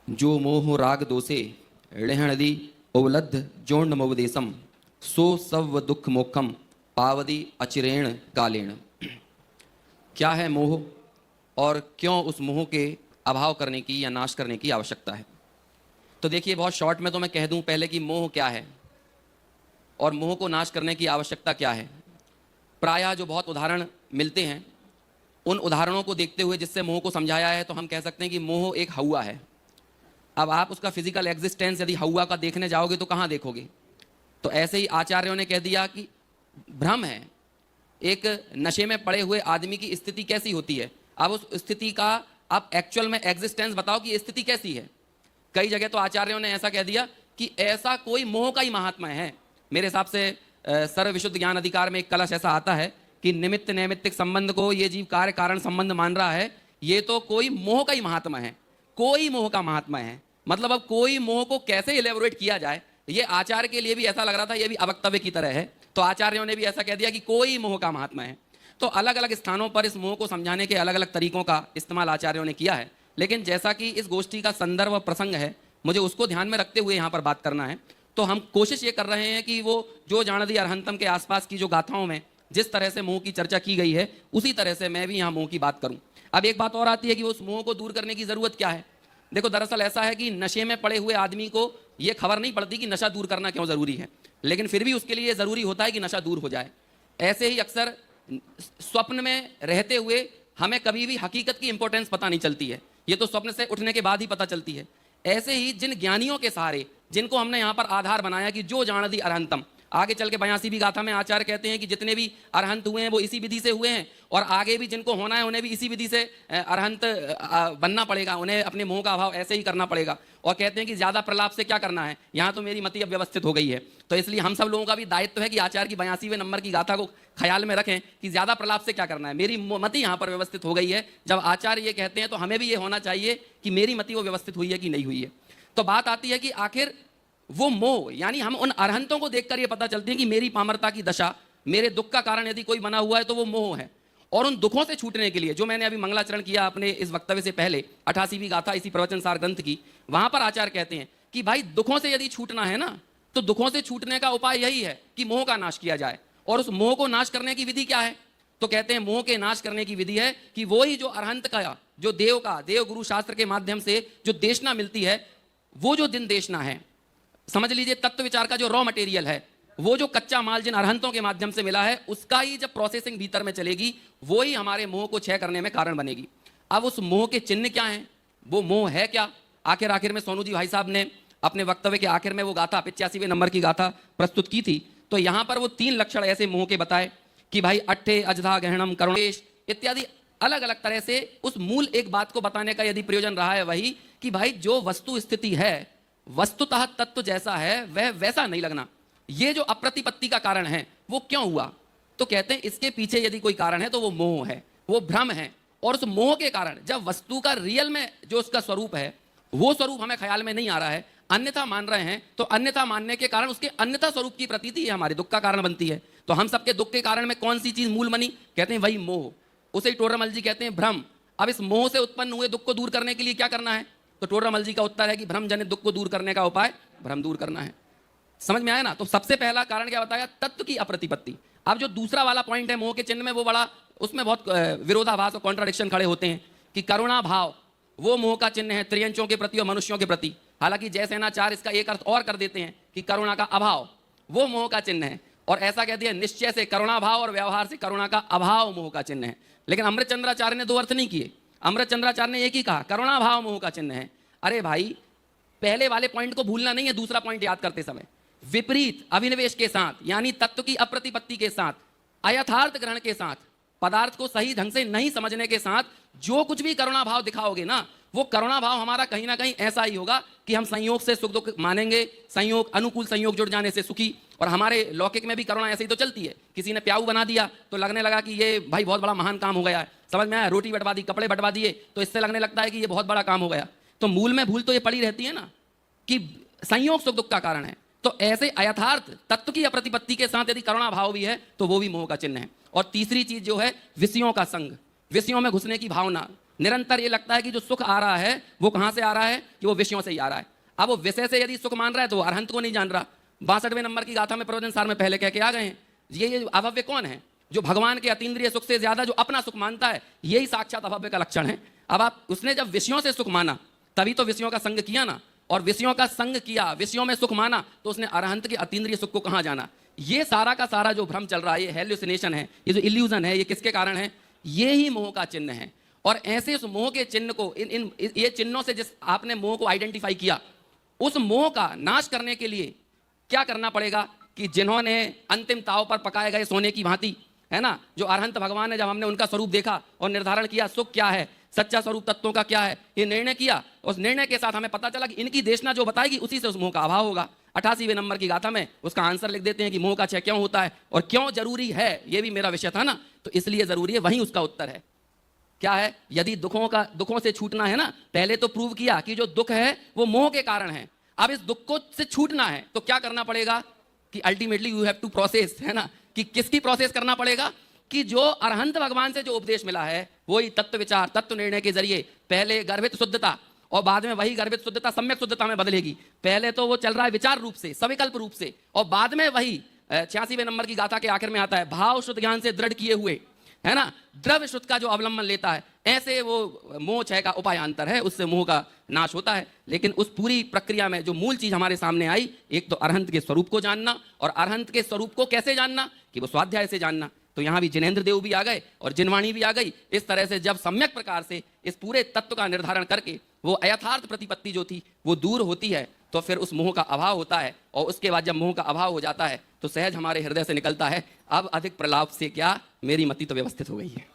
जो मोह राग दोषे ऋहणदी उवलद्ध जोण्ड मवदेशम सो सव दुख मोखम पावदी अचिरेण कालेण। क्या है मोह और क्यों उस मोह के अभाव करने की या नाश करने की आवश्यकता है? तो देखिए, बहुत शॉर्ट में तो मैं कह दूं पहले कि मोह क्या है और मोह को नाश करने की आवश्यकता क्या है। प्रायः जो बहुत उदाहरण मिलते हैं, उन उदाहरणों को देखते हुए जिससे मोह को समझाया है, तो हम कह सकते हैं कि मोह एक हवा है। अब आप उसका फिजिकल एग्जिस्टेंस यदि हवा का देखने जाओगे तो कहाँ देखोगे? तो ऐसे ही आचार्यों ने कह दिया कि भ्रम है। एक नशे में पड़े हुए आदमी की स्थिति कैसी होती है, अब उस स्थिति का आप एक्चुअल में एग्जिस्टेंस बताओ कि स्थिति कैसी है। कई जगह तो आचार्यों ने ऐसा कह दिया कि ऐसा कोई मोह का ही महात्मा है। मेरे हिसाब से सर्व विशुद्ध ज्ञान अधिकार में एक कलश ऐसा आता है कि निमित्त नैमित्तिक संबंध को ये जीव कार्य कारण संबंध मान रहा है, ये तो कोई मोह का ही महात्मा है, कोई मोह का महात्मा है। मतलब अब कोई मोह को कैसे इलेबोरेट किया जाए, ये आचार्य के लिए भी ऐसा लग रहा था, ये भी अवक्तव्य की तरह है। तो आचार्यों ने भी ऐसा कह दिया कि कोई मोह का महात्मा है। तो अलग अलग स्थानों पर इस मोह को समझाने के अलग अलग तरीकों का इस्तेमाल आचार्यों ने किया है। लेकिन जैसा कि इस गोष्ठी का संदर्भ और प्रसंग है, मुझे उसको ध्यान में रखते हुए यहाँ पर बात करना है। तो हम कोशिश ये कर रहे हैं कि वो जो जाणदी अरहंतम के आसपास की जो गाथाओं में जिस तरह से मोह की चर्चा की गई है, उसी तरह से मैं भी यहाँ मोह की बात करूँ। अब एक बात और आती है कि उस मोह को दूर करने की जरूरत क्या है। देखो, दरअसल ऐसा है कि नशे में पड़े हुए आदमी को ये खबर नहीं पड़ती कि नशा दूर करना क्यों जरूरी है, लेकिन फिर भी उसके लिए जरूरी होता है कि नशा दूर हो जाए। ऐसे ही अक्सर स्वप्न में रहते हुए हमें कभी भी हकीकत की इंपॉर्टेंस पता नहीं चलती है, ये तो स्वप्न से उठने के बाद ही पता चलती है। ऐसे ही जिन ज्ञानियों के सहारे, जिनको हमने यहाँ पर आधार बनाया कि जो जाणदी अरहंतम, आगे चल के 82वीं गाथा में आचार्य कहते हैं कि जितने भी अरहंत हुए हैं वो इसी विधि से हुए हैं, और आगे भी जिनको होना है उन्हें भी इसी विधि से अरहंत बनना पड़ेगा, उन्हें अपने मोह का अभाव ऐसे ही करना पड़ेगा। और कहते हैं कि ज्यादा प्रलाप से क्या करना है, यहाँ तो मेरी मति अब व्यवस्थित हो गई है। तो इसलिए हम सब लोगों का भी दायित्व है कि आचार्य की 82वें नंबर की गाथा को ख्याल में रखें कि ज्यादा प्रलाप से क्या करना है, मेरी मति यहाँ पर व्यवस्थित हो गई है। जब आचार्य ये कहते हैं तो हमें भी ये होना चाहिए कि मेरी मति वो व्यवस्थित हुई है कि नहीं हुई है। तो बात आती है कि आखिर वो मोह, यानी हम उन अरहंतों को देखकर ये पता चलती है कि मेरी पामरता की दशा, मेरे दुख का कारण यदि कोई बना हुआ है तो वो मोह है। और उन दुखों से छूटने के लिए, जो मैंने अभी मंगलाचरण किया अपने इस वक्तव्य से पहले 88वीं गाथा इसी प्रवचन सार ग्रंथ की, वहां पर आचार्य कहते हैं कि भाई दुखों से यदि छूटना है ना, तो दुखों से छूटने का उपाय यही है कि मोह का नाश किया जाए। और उस मोह को नाश करने की विधि क्या है? तो कहते हैं मोह के नाश करने की विधि है कि वो ही जो अरहंत का, जो देव गुरु शास्त्र के माध्यम से जो देशना मिलती है, वो जो दिन देशना है, समझ लीजिए तत्व विचार का जो रॉ मटेरियल है, वो जो कच्चा माल जिन अरहंतों के माध्यम से मिला है, उसका ही जब प्रोसेसिंग भीतर में चलेगी, वो ही हमारे मोह को क्षय करने में कारण बनेगी। अब उस मोह के चिन्ह क्या हैं, वो मोह है क्या? आखिर में सोनू जी भाई साहब ने अपने वक्तव्य के आखिर में वो गाथा 85वें नंबर की गाथा प्रस्तुत की थी। तो यहां पर वो 3 लक्षण ऐसे मोह के बताए कि भाई अट्ठे अजधा गहनम करुणेश इत्यादि अलग अलग तरह से उस मूल एक बात को बताने का यदि प्रयोजन रहा है वही कि भाई जो वस्तु स्थिति है, वस्तुतः तत्व जैसा है वह वैसा नहीं लगना। ये जो अप्रतिपत्ति का कारण है वो क्यों हुआ? तो कहते हैं इसके पीछे यदि कोई कारण है तो वो मोह है, वो भ्रम है। और उस मोह के कारण जब वस्तु का रियल में जो उसका स्वरूप है, वो स्वरूप हमें ख्याल में नहीं आ रहा है, अन्यथा मान रहे हैं, तो अन्यथा मानने के कारण उसके अन्यथा स्वरूप की प्रतीति हमारे दुख का कारण बनती है। तो हम सबके दुख के कारण में कौन सी चीज मूल बनी? कहते हैं वही मोह। उसे टोडरमल जी कहते हैं भ्रम। अब इस मोह से उत्पन्न हुए दुख को दूर करने के लिए क्या करना है? तो टोडरमल जी का उत्तर है कि भ्रम जनित दुख को दूर करने का उपाय भ्रम दूर करना है। समझ में आया ना? तो सबसे पहला कारण क्या बताया? तत्व की अप्रतिपत्ति। अब जो दूसरा वाला पॉइंट है मोह के चिन्ह में, वो बड़ा, उसमें बहुत विरोधाभास और कॉन्ट्राडिक्शन खड़े होते हैं कि करुणा भाव वो मोह का चिन्ह है त्रियंचों के प्रति और मनुष्यों के प्रति। हालांकि जयसेनाचार्य इसका एक अर्थ और कर देते हैं कि करुणा का अभाव वो मोह का चिन्ह है, और ऐसा कह दिया निश्चय से करुणा भाव और व्यवहार से करुणा का अभाव मोह का चिन्ह है। लेकिन अमृतचंद्राचार्य ने 2 अर्थ नहीं किए। अमृतचंद्राचार्य ने एक ही कहा, करुणा भाव मोह का चिन्ह है। अरे भाई, पहले वाले पॉइंट को भूलना नहीं है। दूसरा पॉइंट याद करते समय विपरीत अभिनिवेश के साथ, यानी तत्व की अप्रतिपत्ति के साथ, अयथार्थ ग्रहण के साथ, पदार्थ को सही ढंग से नहीं समझने के साथ जो कुछ भी करुणा भाव दिखाओगे ना, वो करुणा भाव हमारा कहीं ना कहीं ऐसा ही होगा कि हम संयोग से सुख दुख मानेंगे, संयोग अनुकूल संयोग जुड़ जाने से सुखी। और हमारे लौकिक में भी करुणा ऐसे ही तो चलती है। किसी ने प्याऊ बना दिया तो लगने लगा कि ये भाई बहुत बड़ा महान काम हो गया है। समझ में आया? रोटी बंटवा दी, कपड़े बंटवा दिए, तो इससे लगने लगता है कि ये बहुत बड़ा काम हो गया। तो मूल में भूल तो ये पड़ी रहती है ना कि संयोग सुख दुख का कारण है। तो ऐसे अयथार्थ तत्व की अप्रतिपत्ति के साथ यदि करुणा भाव भी है तो वो भी मोह का चिन्ह है। और तीसरी चीज जो है विषयों का संग, विषयों में घुसने की भावना। निरंतर ये लगता है कि जो सुख आ रहा है वो कहाँ से आ रहा है, कि वो विषयों से ही आ रहा है। अब वो विषय से यदि सुख मान रहा है तो वो अरहंत को नहीं जान रहा। 62वें नंबर की गाथा में प्रवचन सार में पहले कह के आ गए हैं, ये अभव्य कौन है? जो भगवान के अतीन्द्रिय सुख से ज्यादा जो अपना सुख मानता है, यही साक्षात अभव्य का लक्षण है। अब आप उसने जब विषयों से सुख माना तभी तो विषयों का संग किया ना, और विषयों का संग किया, विषयों में सुख माना, तो उसने अरहंत के अतीन्द्रिय सुख को कहाँ जाना। ये सारा का सारा जो भ्रम चल रहा है, ये हेल्यूसिनेशन है, ये जो इल्यूजन है, ये किसके कारण है? ये ही मोह का चिन्ह है। और ऐसे उस मोह के चिन्ह को ये चिन्हों से जिस आपने मोह को आइडेंटिफाई किया, उस मोह का नाश करने के लिए क्या करना पड़ेगा कि जिन्होंने अंतिम ताव पर पकाए गए सोने की भांति, है ना, जो अरहंत भगवान है, जब हमने उनका स्वरूप देखा और निर्धारण किया सुख क्या है, सच्चा स्वरूप तत्वों का क्या है, ये निर्णय किया, उस निर्णय के साथ हमें पता चला कि इनकी देशना जो बताएगी उसी से उस मोह का अभाव होगा। 88वें नंबर की गाथा में उसका आंसर लिख देते हैं कि मोह का क्षय क्यों होता है और क्यों जरूरी है। ये भी मेरा विषय था ना, तो इसलिए जरूरी है, वहीं उसका उत्तर है। क्या है? यदि दुखों से छूटना है ना, पहले तो प्रूव किया कि जो दुख है वो मोह के कारण है। अब इस दुख को से छूटना है तो क्या करना पड़ेगा कि ultimately you have to process, है ना, कि किसकी प्रोसेस करना पड़ेगा कि जो अरहंत भगवान से जो उपदेश मिला है वही तत्व विचार, तत्व निर्णय के जरिए पहले गर्भित शुद्धता और बाद में वही गर्भित शुद्धता सम्यक शुद्धता में बदलेगी। पहले तो वो चल रहा है विचार रूप से, सविकल्प रूप से, और बाद में वही 86वें नंबर की गाथा के आखिर में आता है भाव शुद्ध ज्ञान से दृढ़ किए हुए, है ना, द्रव्य शुद्ध का जो अवलंबन लेता है, ऐसे वो मोह क्षय का उपायांतर है, उससे मोह का नाश होता है। लेकिन उस पूरी प्रक्रिया में जो मूल चीज हमारे सामने आई, एक तो अरहंत के स्वरूप को जानना, और अरहंत के स्वरूप को कैसे जानना कि वो स्वाध्याय से जानना। तो यहाँ भी जिनेंद्र देव भी आ गए और जिनवाणी भी आ गई। इस तरह से जब सम्यक प्रकार से इस पूरे तत्व का निर्धारण करके वो अयथार्थ प्रतिपत्ति जो थी वो दूर होती है, तो फिर उस मोह का अभाव होता है। और उसके बाद जब मोह का अभाव हो जाता है तो सहज हमारे हृदय से निकलता है, अब अधिक प्रलाप से क्या, मेरी मति तो व्यवस्थित हो गई है।